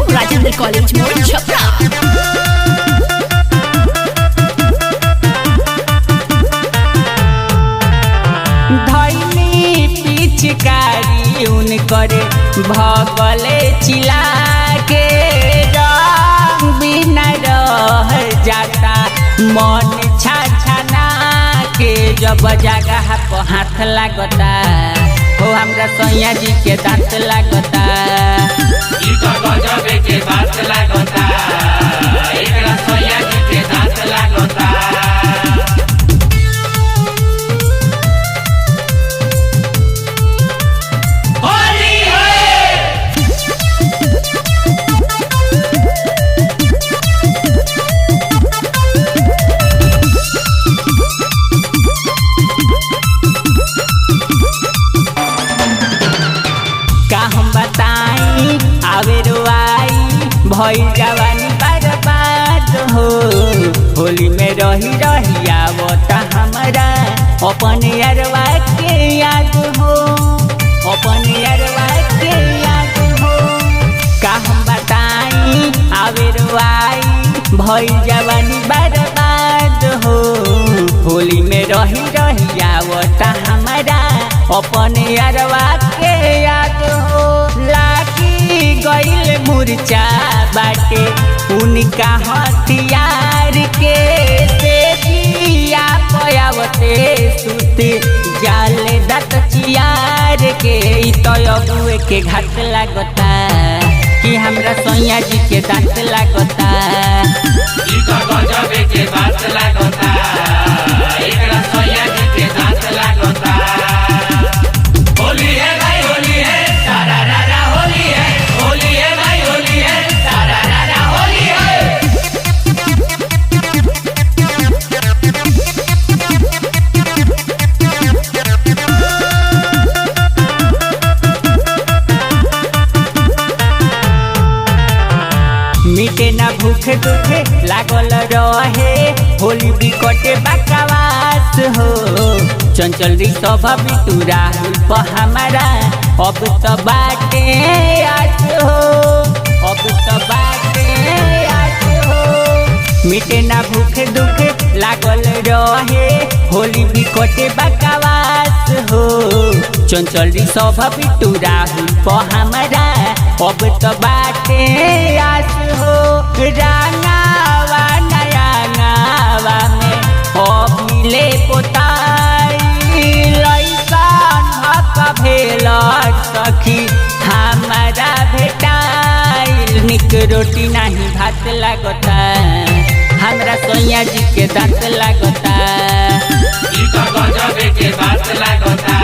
Rajendra college मोड़ छपरा। पिचकारी उनकर भगले चिला के बिना रह जाता मन छाछना के जब जगह पर हाथ लागता हो हमरा सैया जी के दांत लागता गजबे के बात लागता एकरा सैया जी के दांत लागता। भई जवानी बर्बाद हो होली में रही रही आवता हमरा अपन यारवा के याद हो अपन यारवा के याद हो का हम बताई आवे रुआई भई जवानी बर्बाद हो होली में रही रही आवता हमरा अपन यारवा के याद हो लागी गइल मुरचा बाटे उनका हथियार के तेजिया पयावते सुते जाले दत चियार के तो अगुए के घाट लागता कि हमरा सैया जी के दांत लागता गजबे के बात लागता एकरा सैया जी के दांत लागता। होली है भाई होली है सारा रारा होली है होली है भाई होली है सारा रारा होली है। मिटे ना भूख दुखे लागल रहे होली बिकटे बकवास हो चंचल सभा बिटू राहुल पर हमारा अब तो बाटे आज हो अब तो बाटे आज हो मिटे ना भूख दुखे लागल रहे होली बिकटे बकवास हो चंचल सभा बिटू राहुल पर हमारा अब तो बाटे आस हो रांगावा नया गावा में अब मिले पोताई लैसन हक भेल सखी हमारा भेटाइल निक रोटी नहीं भात लागता हमरा सैया जी के दांत लागता गजबे के बात लागता